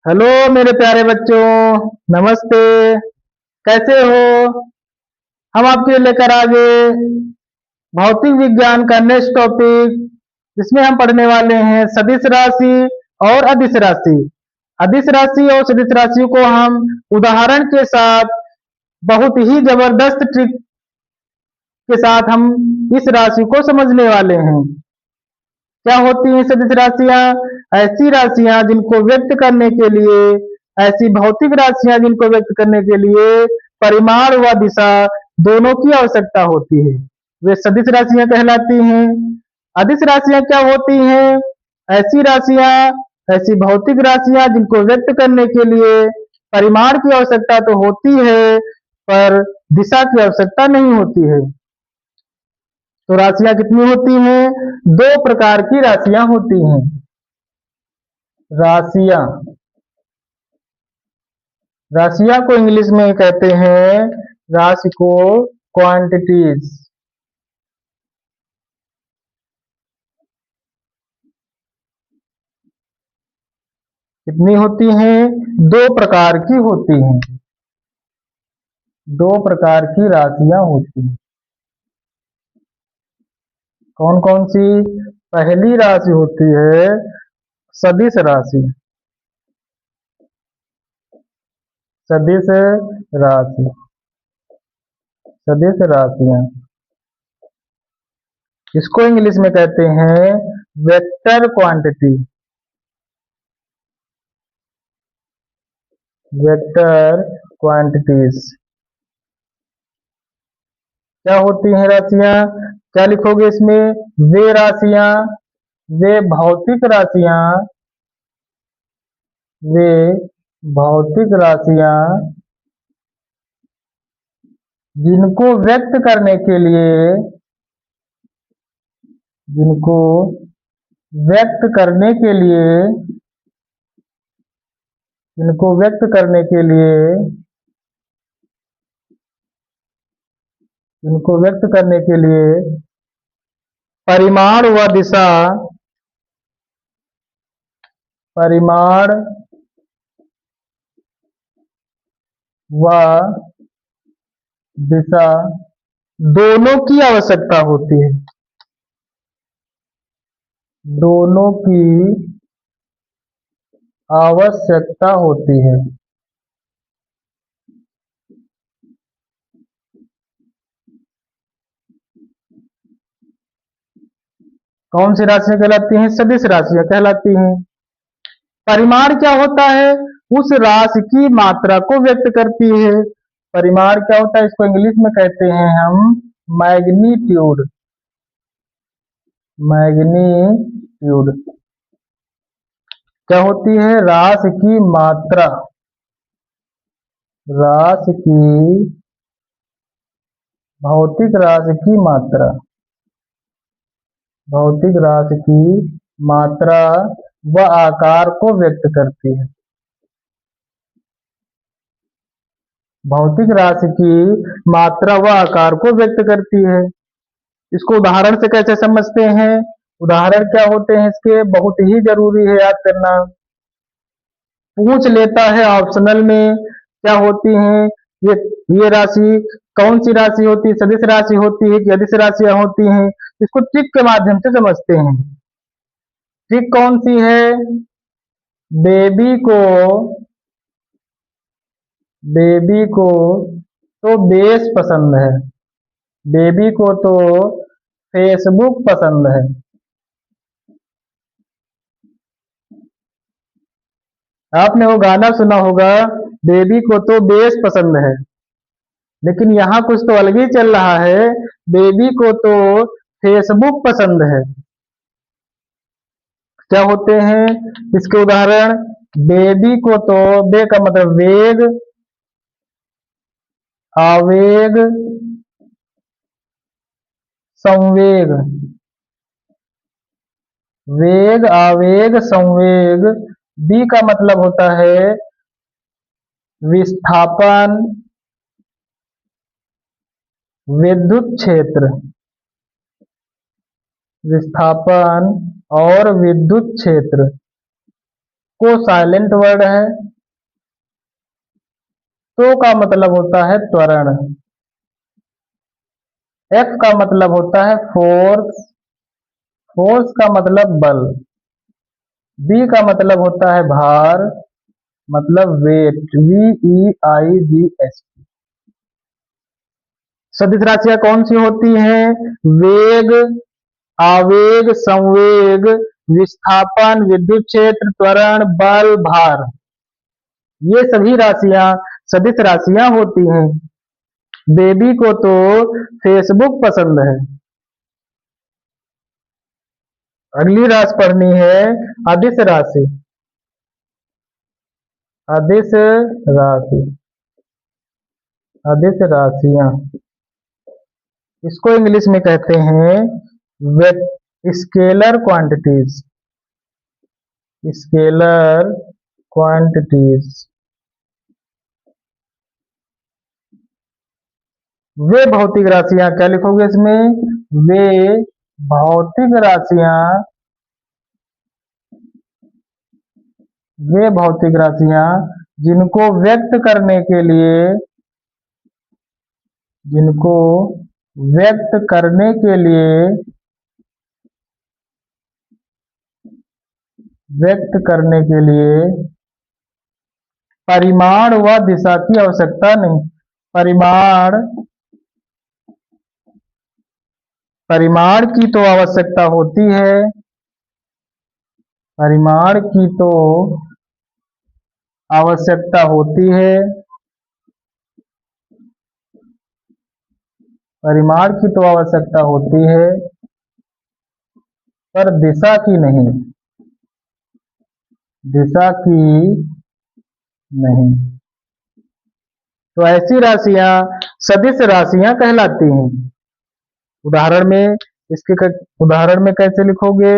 Hello मेरे प्यारे बच्चों, नमस्ते। कैसे हो? हम आपके लिए लेकर आ गए भौतिक विज्ञान का नेक्स्ट टॉपिक, जिसमें हम पढ़ने वाले हैं सदिश राशि और अदिश राशि। अदिश राशि और सदिश राशि को हम उदाहरण के साथ बहुत ही जबरदस्त ट्रिक के साथ हम इस राशि को समझने वाले हैं। क्या होती हैं सदिश राशियां? ऐसी राशियां जिनको व्यक्त करने के लिए, ऐसी भौतिक राशियां जिनको व्यक्त करने के लिए परिमाण व दिशा दोनों की आवश्यकता होती है, वे सदिश राशियां कहलाती हैं। अदिश राशियां क्या होती हैं? ऐसी राशियां, ऐसी भौतिक राशियां जिनको व्यक्त करने के लिए परिमाण की आवश्यकता तो होती है, पर दिशा की आवश्यकता नहीं होती है। तो राशियां कितनी होती हैं? दो प्रकार की राशियां होती हैं। राशियां राशियां को इंग्लिश में कहते हैं, राशि को क्वांटिटीज। कितनी होती हैं? दो प्रकार की होती हैं। दो प्रकार की राशियां होती हैं। कौन कौन सी? पहली राशि होती है सदिश राशि। सदिश राशि, सदिश राशियां, इसको इंग्लिश में कहते हैं वेक्टर क्वांटिटी। वेक्टर क्वांटिटीज क्या होती हैं राशियां? क्या लिखोगे इसमें? वे राशियां, वे भौतिक राशियां, वे भौतिक राशियां जिनको व्यक्त करने के लिए, जिनको व्यक्त करने के लिए, जिनको व्यक्त करने के लिए, जिनको व्यक्त करने के लिए परिमाण व दिशा, परिमाण व दिशा दोनों की आवश्यकता होती है। दोनों की आवश्यकता होती है। कौन सी राशियां कहलाती हैं? सदिश राशियां कहलाती हैं। परिमाण क्या होता है? उस राशि की मात्रा को व्यक्त करती है। परिमाण क्या होता है? इसको इंग्लिश में कहते हैं हम मैग्नीट्यूड। मैग्नीट्यूड क्या होती है? राशि की मात्रा, राशि की, भौतिक राशि की मात्रा, भौतिक राशि की मात्रा व आकार को व्यक्त करती है। भौतिक राशि की मात्रा व आकार को व्यक्त करती है। इसको उदाहरण से कैसे समझते हैं? उदाहरण क्या होते हैं इसके? बहुत ही जरूरी है याद करना। पूछ लेता है ऑप्शनल में क्या होती हैं ये राशि, कौन सी राशि होती है? सदिश राशि होती है कि अदिश राशियां होती हैं? इसको ट्रिक के माध्यम से समझते हैं। ट्रिक कौन सी है? बेबी को, बेबी को तो बेस पसंद है, बेबी को तो फेसबुक पसंद है। आपने वो गाना सुना होगा, बेबी को तो बेस पसंद है, लेकिन यहाँ कुछ तो अलग ही चल रहा है। बेबी को तो फेसबुक पसंद है। क्या होते हैं इसके उदाहरण? बेबी को तो, बे का मतलब वेग, आवेग, संवेग, वेग, आवेग, संवेग। बी का मतलब होता है विस्थापन, विद्युत क्षेत्र, विस्थापन और विद्युत क्षेत्र। को साइलेंट वर्ड है। तो का मतलब होता है त्वरण। एफ का मतलब होता है फोर्स। फोर्स का मतलब बल। बी का मतलब होता है भार, मतलब वेट, VEIGH। सदिश राशियां कौन सी होती हैं? वेग, आवेग, संवेग, विस्थापन, विद्युत क्षेत्र, त्वरण, बल, भार, ये सभी राशियां सदिश राशियां होती हैं। बेबी को तो फेसबुक पसंद है। अगली राशि पढ़नी है अदिश राशि। अदिश राशि, अदिश राशियां, इसको इंग्लिश में कहते हैं स्केलर क्वांटिटीज। Scalar quantities. वे भौतिक राशियां, क्या लिखोगे इसमें? वे भौतिक राशियां, वे भौतिक राशियां जिनको व्यक्त करने के लिए, जिनको व्यक्त करने के लिए, व्यक्त करने के लिए परिमाण व दिशा की आवश्यकता नहीं। परिमाण की तो आवश्यकता होती है। परिमाण की तो आवश्यकता होती है। परिमाण की तो आवश्यकता होती है, पर दिशा की नहीं। दिशा की नहीं। तो ऐसी राशियां सदिश राशियां कहलाती हैं। उदाहरण में, इसके उदाहरण में कैसे लिखोगे?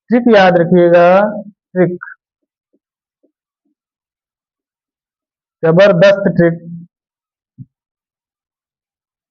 ट्रिक याद रखिएगा, ट्रिक, जबरदस्त ट्रिक।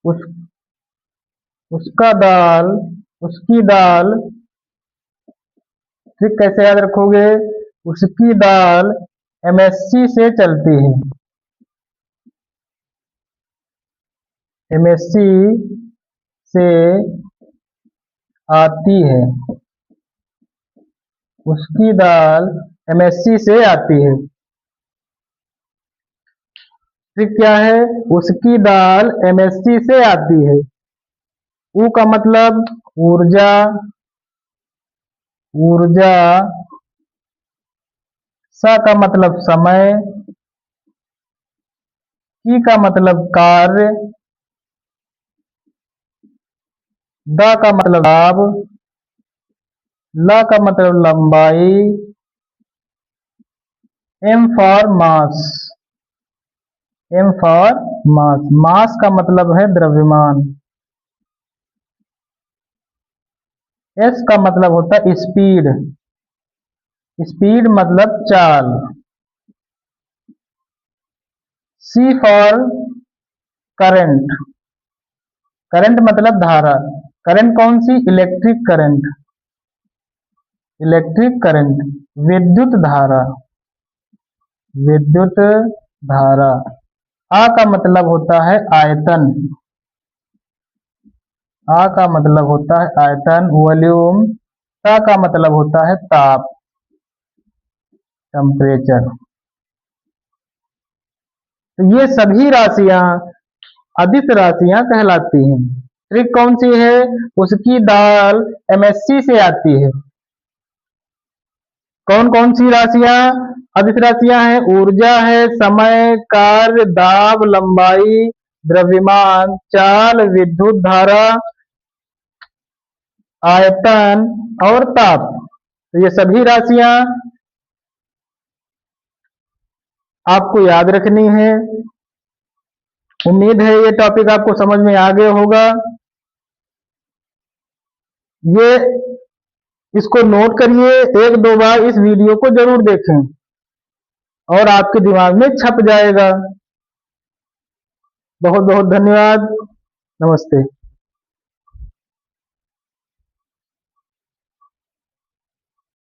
उस उसका दाल, उसकी दाल, ट्रिक कैसे याद रखोगे? उसकी दाल MSC से चलती है। MSC से आती है। उसकी दाल MSC से आती है। ट्रिक क्या है? उसकी दाल MSC से आती है। ऊ का मतलब ऊर्जा, ऊर्जा। सा का मतलब समय। की का मतलब कार्य। द का मतलब दाब। ल का मतलब लंबाई। M for mass. M for mass. Mass का मतलब है द्रव्यमान। S का मतलब होता है स्पीड। स्पीड मतलब चाल। C for current. करंट मतलब धारा। करंट कौन सी? Electric current. इलेक्ट्रिक करंट, विद्युत धारा। विद्युत धारा। आ का मतलब होता है आयतन। आ का मतलब होता है आयतन, वॉल्यूम। ता का मतलब होता है ताप, टेम्परेचर। तो ये सभी राशियां अदिश राशियां कहलाती हैं। ट्रिक कौन सी है? उसकी दाल MSC से आती है। कौन कौन सी राशियां अदिश राशियां हैं? ऊर्जा है, समय, कार्य, दाब, लंबाई, द्रव्यमान, चाल, विद्युत धारा, आयतन और ताप। तो ये सभी राशियां आपको याद रखनी है। उम्मीद है ये टॉपिक आपको समझ में आ गया होगा। ये इसको नोट करिए, एक दो बार इस वीडियो को जरूर देखें और आपके दिमाग में छप जाएगा। बहुत बहुत धन्यवाद। नमस्ते।